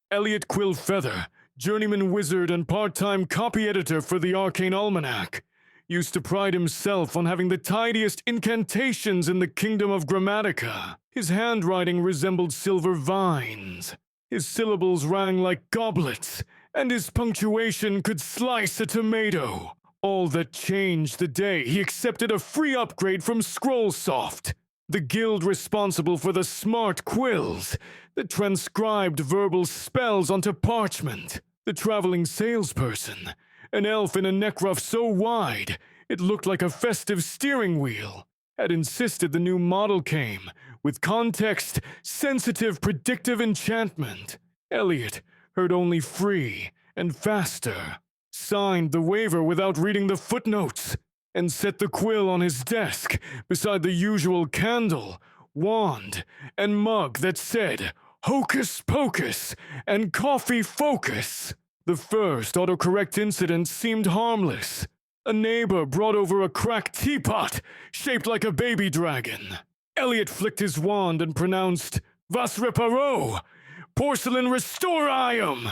Elliot Quillfeather, journeyman wizard and part-time copy editor for the Arcane Almanac, used to pride himself on having the tidiest incantations in the kingdom of Grammatica. His handwriting resembled silver vines. His syllables rang like goblets, and his punctuation could slice a tomato. All that changed the day he accepted a free upgrade from Scrollsoft, the guild responsible for the smart quills that transcribed verbal spells onto parchment. The traveling salesperson, an elf in a neckruff so wide it looked like a festive steering wheel, had insisted the new model came with context-sensitive predictive enchantment. Elliot heard only free and faster, signed the waiver without reading the footnotes, and set the quill on his desk beside the usual candle, wand, and mug that said Hocus Pocus and Coffee Focus. The first autocorrect incident seemed harmless. A neighbor brought over a cracked teapot shaped like a baby dragon. Elliot flicked his wand and pronounced Vas reparo, porcelain restorium.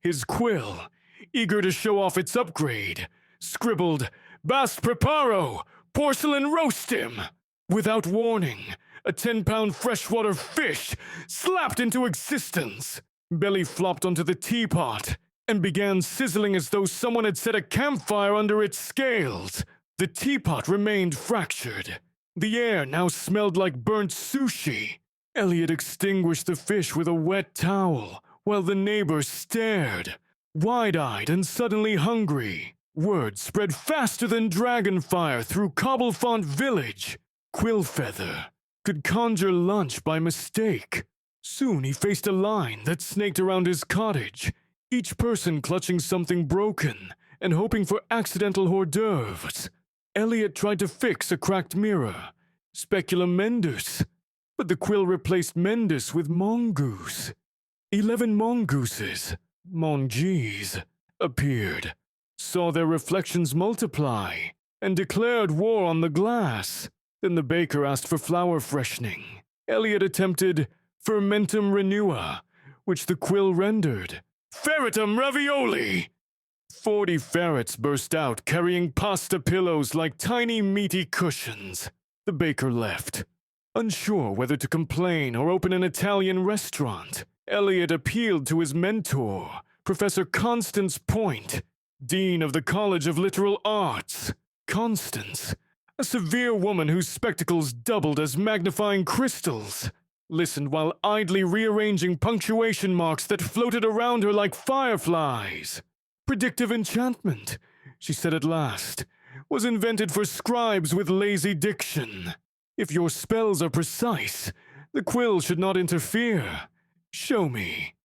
His quill, eager to show off its upgrade, scribbled Bast preparo, porcelain roast him. Without warning, a 10-pound freshwater fish slapped into existence. Belly flopped onto the teapot and began sizzling as though someone had set a campfire under its scales. The teapot remained fractured. The air now smelled like burnt sushi. Elliot extinguished the fish with a wet towel while the neighbor stared, wide-eyed and suddenly hungry. Word spread faster than dragonfire through Cobblefont Village. Quillfeather could conjure lunch by mistake. Soon he faced a line that snaked around his cottage, each person clutching something broken and hoping for accidental hors d'oeuvres. Elliot tried to fix a cracked mirror, speculum mendus, but the quill replaced mendus with mongoose. 11 mongooses, mongees, appeared, saw their reflections multiply, and declared war on the glass. Then the baker asked for flour freshening. Elliot attempted fermentum renua, which the quill rendered ferretum ravioli. 40 ferrets burst out, carrying pasta pillows like tiny meaty cushions. The baker left. Unsure whether to complain or open an Italian restaurant, Elliot appealed to his mentor, Professor Constance Point, Dean of the College of Literal Arts. Constance, a severe woman whose spectacles doubled as magnifying crystals, listened while idly rearranging punctuation marks that floated around her like fireflies. Predictive enchantment, she said at last, was invented for scribes with lazy diction. If your spells are precise, the quill should not interfere. Show me.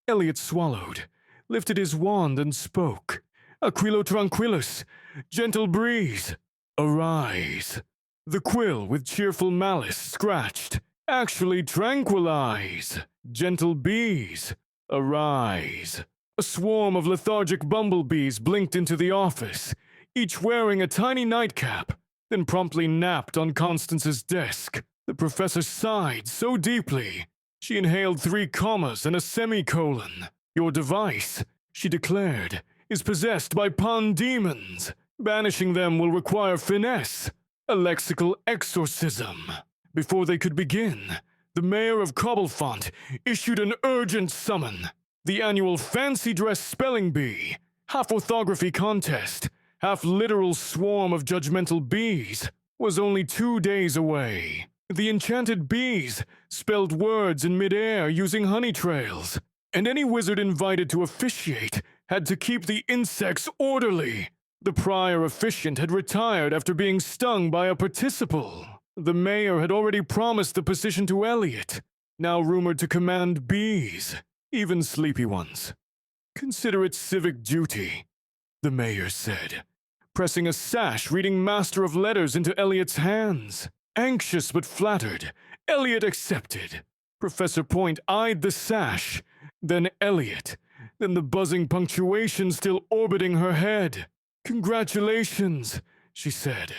Elliot swallowed, lifted his wand and spoke. Aquilo tranquillus, gentle breeze, arise. The quill, with cheerful malice, scratched. Actually tranquilize. Gentle bees, arise. A swarm of lethargic bumblebees blinked into the office, each wearing a tiny nightcap, then promptly napped on Constance's desk. The professor sighed so deeply, she inhaled 3 commas and a semicolon. Your device, she declared, is possessed by pun demons. Banishing them will require finesse, a lexical exorcism. Before they could begin, the mayor of Cobblefont issued an urgent summon. The annual fancy dress spelling bee, half orthography contest, half literal swarm of judgmental bees, was only 2 days away. The enchanted bees spelled words in midair using honey trails, and any wizard invited to officiate had to keep the insects orderly. The prior officiant had retired after being stung by a participle. The mayor had already promised the position to Elliot, now rumored to command bees, even sleepy ones. Consider it civic duty, the mayor said, pressing a sash reading Master of Letters into Elliot's hands. Anxious but flattered, Elliot accepted. Professor Point eyed the sash, then Elliot, then the buzzing punctuation still orbiting her head. Congratulations, she said.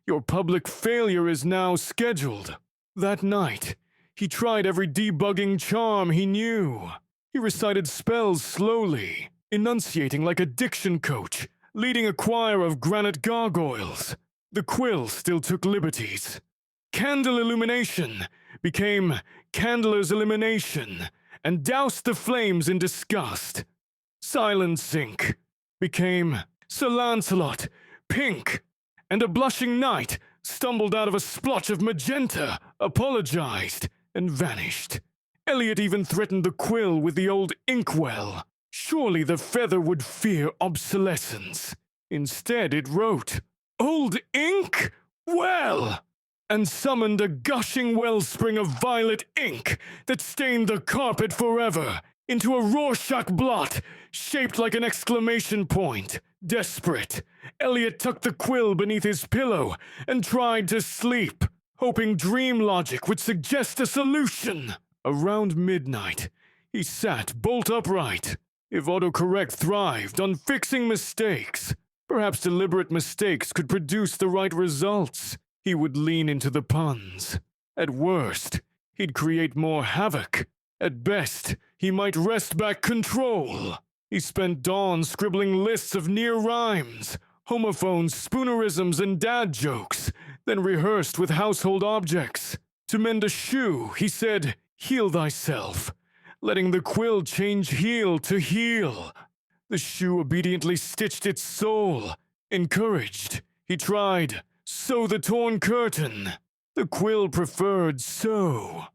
Your public failure is now scheduled. That night, he tried every debugging charm he knew. He recited spells slowly, enunciating like a diction coach, leading a choir of granite gargoyles. The quill still took liberties. Candle illumination became candler's elimination, and doused the flames in disgust. Silent sink became Sir Lancelot, pink, and a blushing knight stumbled out of a splotch of magenta, apologized, and vanished. Eliot even threatened the quill with the old inkwell. Surely the feather would fear obsolescence. Instead, it wrote, "Old ink? Well!" and summoned a gushing wellspring of violet ink that stained the carpet forever into a Rorschach blot shaped like an exclamation point. Desperate, Eliot tucked the quill beneath his pillow and tried to sleep, hoping dream logic would suggest a solution. Around midnight, he sat bolt upright. If autocorrect thrived on fixing mistakes, perhaps deliberate mistakes could produce the right results. He would lean into the puns. At worst, he'd create more havoc. At best, he might wrest back control. He spent dawn scribbling lists of near rhymes, homophones, spoonerisms, and dad jokes, then rehearsed with household objects. To mend a shoe, he said, "Heal thyself," letting the quill change heel to heel. The shoe obediently stitched its sole. Encouraged, he tried, "Sew the torn curtain." The quill preferred sew.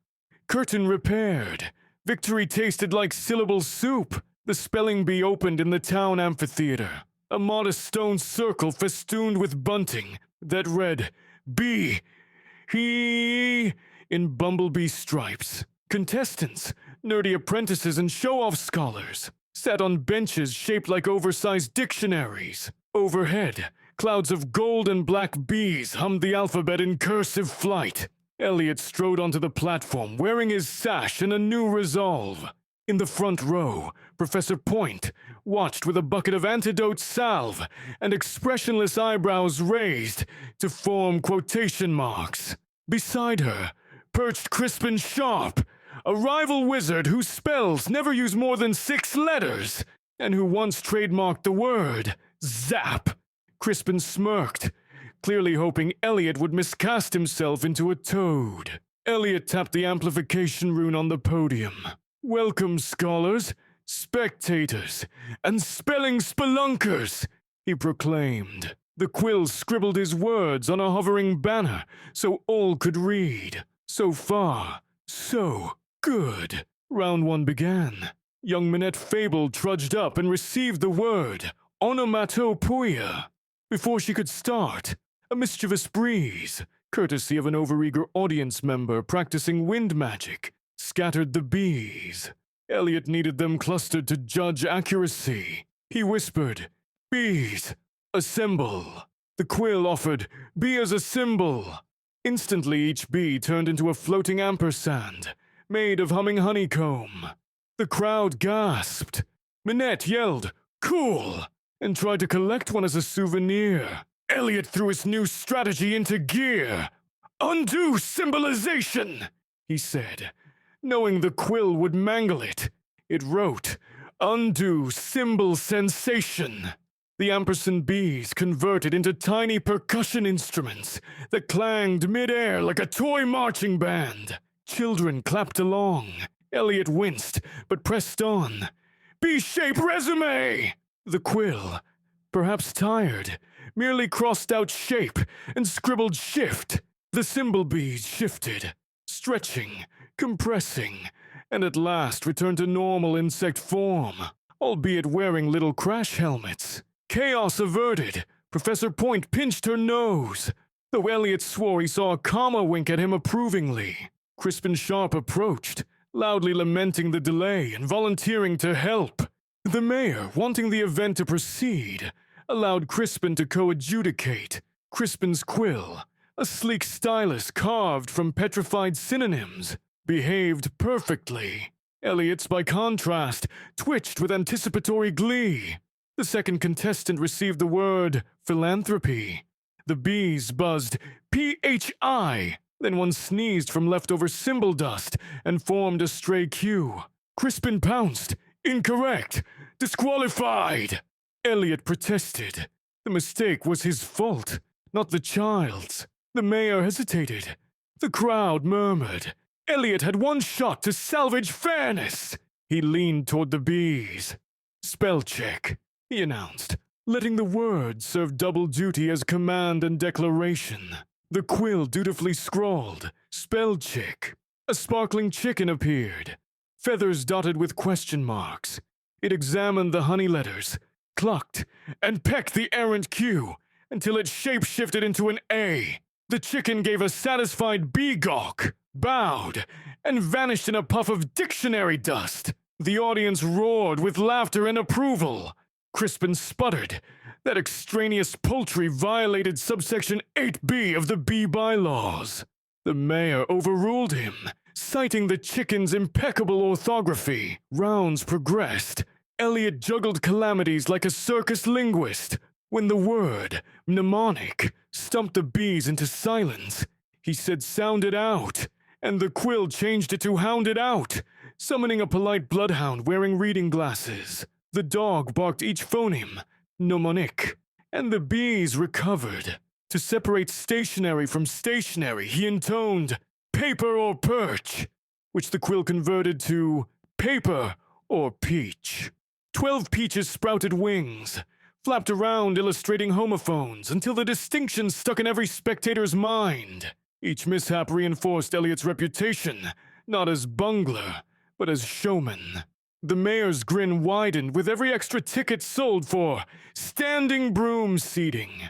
Curtain repaired. Victory tasted like syllable soup. The spelling bee opened in the town amphitheater, a modest stone circle festooned with bunting that read, "Bee, he," in bumblebee stripes. Contestants, nerdy apprentices, and show-off scholars sat on benches shaped like oversized dictionaries. Overhead, clouds of gold and black bees hummed the alphabet in cursive flight. Eliot strode onto the platform wearing his sash and a new resolve. In the front row, Professor Point watched with a bucket of antidote salve and expressionless eyebrows raised to form quotation marks. Beside her perched Crispin Sharp, a rival wizard whose spells never use more than 6 letters, and who once trademarked the word zap. Crispin smirked, clearly hoping Eliot would miscast himself into a toad. Eliot tapped the amplification rune on the podium. "Welcome, scholars, spectators, and spelling spelunkers," he proclaimed. The quill scribbled his words on a hovering banner so all could read. So far, so good. Round 1 began. Young Minette Fable trudged up and received the word onomatopoeia. Before she could start, a mischievous breeze, courtesy of an overeager audience member practicing wind magic, scattered the bees. Eliot needed them clustered to judge accuracy. He whispered, "Bees, assemble." The quill offered, "Be as a symbol." Instantly each bee turned into a floating ampersand, made of humming honeycomb. The crowd gasped. Minette yelled, "Cool!" and tried to collect one as a souvenir. Eliot threw his new strategy into gear. "Undo symbolization," he said, knowing the quill would mangle it. It wrote, "Undo symbol sensation." The ampersand bees converted into tiny percussion instruments that clanged mid-air like a toy marching band. Children clapped along. Eliot winced, but pressed on. "Bee-shape resume!" The quill, perhaps tired, merely crossed out shape and scribbled shift. The symbol bees shifted, stretching, compressing, and at last returned to normal insect form, albeit wearing little crash helmets. Chaos averted. Professor Point pinched her nose, though Eliot swore he saw a comma wink at him approvingly. Crispin Sharp approached, loudly lamenting the delay and volunteering to help. The mayor, wanting the event to proceed, allowed Crispin to co-adjudicate. Crispin's quill, a sleek stylus carved from petrified synonyms, behaved perfectly. Eliot's, by contrast, twitched with anticipatory glee. The second contestant received the word philanthropy. The bees buzzed PHI, then one sneezed from leftover symbol dust and formed a stray Q. Crispin pounced. Incorrect. Disqualified. Elliot protested. The mistake was his fault, not the child's. The mayor hesitated. The crowd murmured. Elliot had one shot to salvage fairness. He leaned toward the bees. Spellcheck, he announced, letting the word serve double duty as command and declaration. The quill dutifully scrawled, Spellcheck. A sparkling chicken appeared, feathers dotted with question marks. It examined the honey letters, clucked, and pecked the errant Q until it shape-shifted into an A. The chicken gave a satisfied bee-gawk, bowed, and vanished in a puff of dictionary dust. The audience roared with laughter and approval. Crispin sputtered. That extraneous poultry violated subsection 8B of the bee bylaws. The mayor overruled him, citing the chicken's impeccable orthography. Rounds progressed. Elliot juggled calamities like a circus linguist. When the word, mnemonic, stumped the bees into silence, he said sound it out, and the quill changed it to hound it out, summoning a polite bloodhound wearing reading glasses. The dog barked each phoneme, mnemonic, and the bees recovered. To separate stationary from stationary, he intoned, paper or perch, which the quill converted to paper or peach. 12 peaches sprouted wings, flapped around illustrating homophones until the distinction stuck in every spectator's mind. Each mishap reinforced Elliot's reputation, not as bungler, but as showman. The mayor's grin widened with every extra ticket sold for standing broom seating.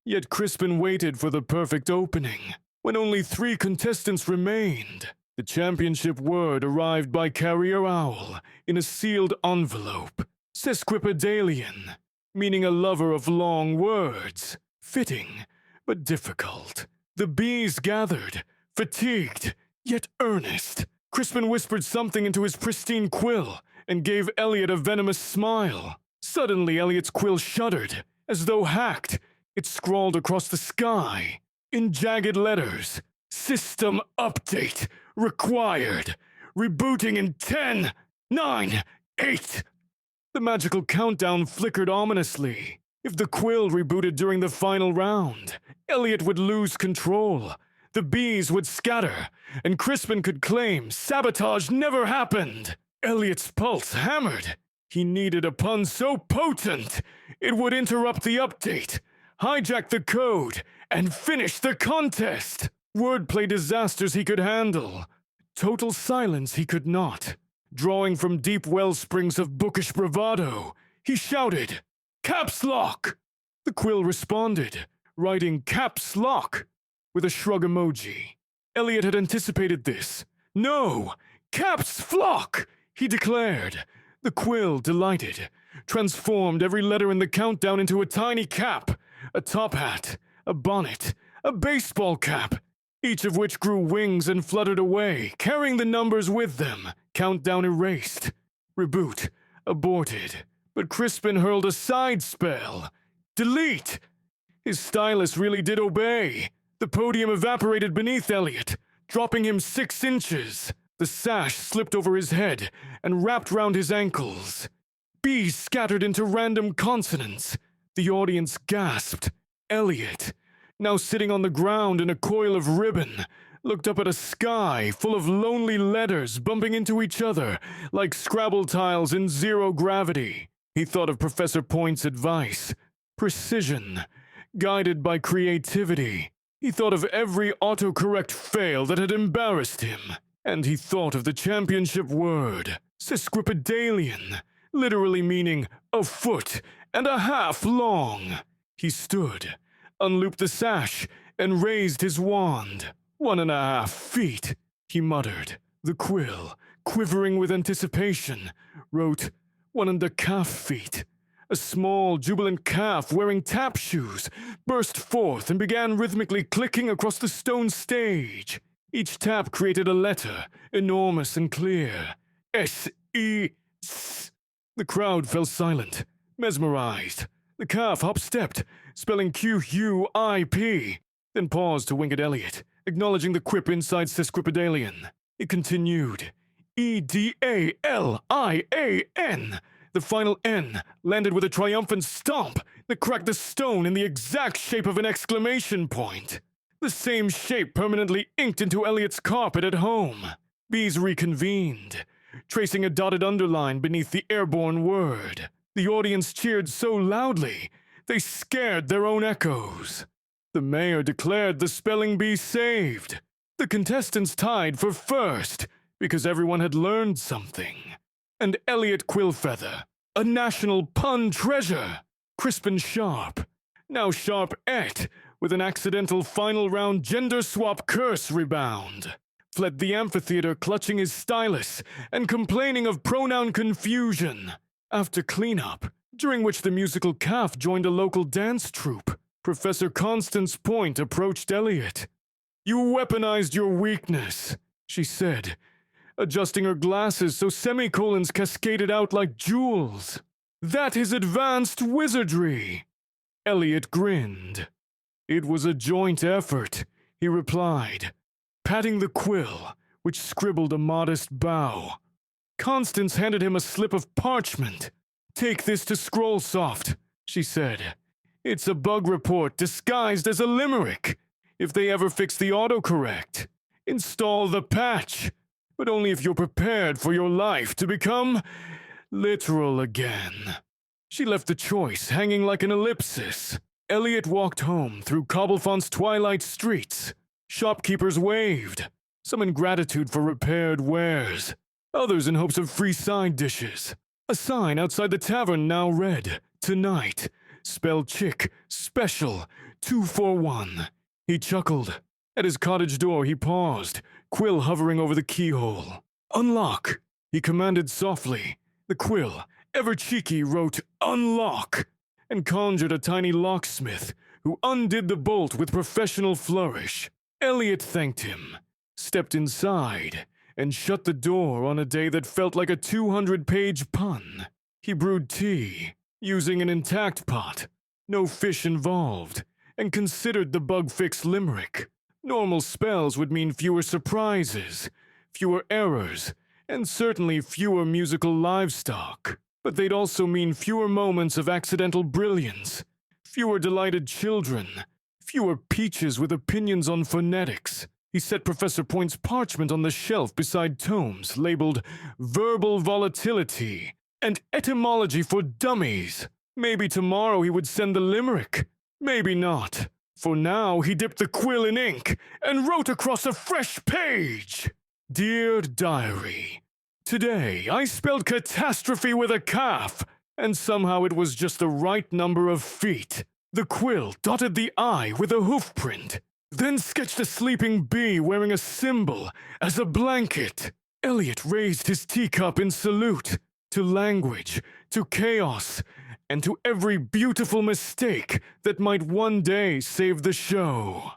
Yet Crispin waited for the perfect opening. When only 3 contestants remained, the championship word arrived by carrier owl in a sealed envelope. Sesquipedalian, meaning a lover of long words. Fitting, but difficult. The bees gathered, fatigued, yet earnest. Crispin whispered something into his pristine quill and gave Elliot a venomous smile. Suddenly, Elliot's quill shuddered, as though hacked. It scrawled across the sky, in jagged letters, System update required. Rebooting in 10, 9, 8. The magical countdown flickered ominously. If the quill rebooted during the final round, Elliot would lose control. The bees would scatter, and Crispin could claim sabotage never happened. Elliot's pulse hammered. He needed a pun so potent, it would interrupt the update, hijack the code, and finish the contest. Wordplay disasters he could handle. Total silence he could not. Drawing from deep well springs of bookish bravado, he shouted, Caps Lock! The quill responded, writing Caps Lock with a shrug emoji. Elliot had anticipated this. No! Caps Flock! He declared. The quill, delighted, transformed every letter in the countdown into a tiny cap, a top hat, a bonnet, a baseball cap, each of which grew wings and fluttered away, carrying the numbers with them. Countdown erased. Reboot. Aborted. But Crispin hurled a side spell. Delete! His stylus really did obey. The podium evaporated beneath Elliot, dropping him 6 inches. The sash slipped over his head and wrapped round his ankles. Bees scattered into random consonants. The audience gasped. Elliot, now sitting on the ground in a coil of ribbon, looked up at a sky full of lonely letters bumping into each other like Scrabble tiles in zero gravity. He thought of Professor Point's advice. Precision, guided by creativity. He thought of every autocorrect fail that had embarrassed him. And he thought of the championship word, sesquipedalian, literally meaning a foot and a half long. He stood, unlooped the sash, and raised his wand. 1.5 feet, he muttered. The quill, quivering with anticipation, wrote 1.5 feet. A small, jubilant calf wearing tap shoes burst forth and began rhythmically clicking across the stone stage. Each tap created a letter, enormous and clear. S-E-S. The crowd fell silent, mesmerized. The calf hop-stepped, spelling Q-U-I-P, then paused to wink at Elliot, acknowledging the quip inside sesquipedalian. It continued. Edalian. The final N landed with a triumphant stomp that cracked the stone in the exact shape of an exclamation point. The same shape permanently inked into Elliot's carpet at home. Bees reconvened, tracing a dotted underline beneath the airborne word. The audience cheered so loudly, they scared their own echoes. The mayor declared the spelling bee saved. The contestants tied for first because everyone had learned something. And Elliot Quillfeather, a national pun treasure, crisp and sharp, now sharp-et with an accidental final round gender swap curse rebound, fled the amphitheater clutching his stylus and complaining of pronoun confusion. After cleanup, during which the musical calf joined a local dance troupe, Professor Constance Point approached Elliot. "You weaponized your weakness," she said, adjusting her glasses so semicolons cascaded out like jewels. "That is advanced wizardry." Elliot grinned. "It was a joint effort," he replied, patting the quill, which scribbled a modest bow. Constance handed him a slip of parchment. "Take this to Scrollsoft," she said. "It's a bug report disguised as a limerick. If they ever fix the autocorrect, install the patch, but only if you're prepared for your life to become literal again." She left the choice hanging like an ellipsis. Elliot walked home through Cobblefont's twilight streets. Shopkeepers waved, some in gratitude for repaired wares, others in hopes of free side dishes. A sign outside the tavern now read, "Tonight, Spellcheck Special 2 for 1. He chuckled. At his cottage door he paused, quill hovering over the keyhole. "Unlock," he commanded softly. The quill, ever cheeky, wrote "Unlock," and conjured a tiny locksmith who undid the bolt with professional flourish. Elliot thanked him, stepped inside, and shut the door on a day that felt like a 200-page pun. He brewed tea, using an intact pot, no fish involved, and considered the bug-fix limerick. Normal spells would mean fewer surprises, fewer errors, and certainly fewer musical livestock. But they'd also mean fewer moments of accidental brilliance, fewer delighted children, fewer peaches with opinions on phonetics. He set Professor Point's parchment on the shelf beside tomes labeled Verbal Volatility and Etymology for Dummies. Maybe tomorrow he would send the limerick. Maybe not. For now, he dipped the quill in ink and wrote across a fresh page. "Dear Diary, today I spelled catastrophe with a calf, and somehow it was just the right number of feet. The quill dotted the I with a hoof print, then sketched a sleeping bee wearing a symbol as a blanket." Elliot raised his teacup in salute to language, to chaos, and to every beautiful mistake that might one day save the show.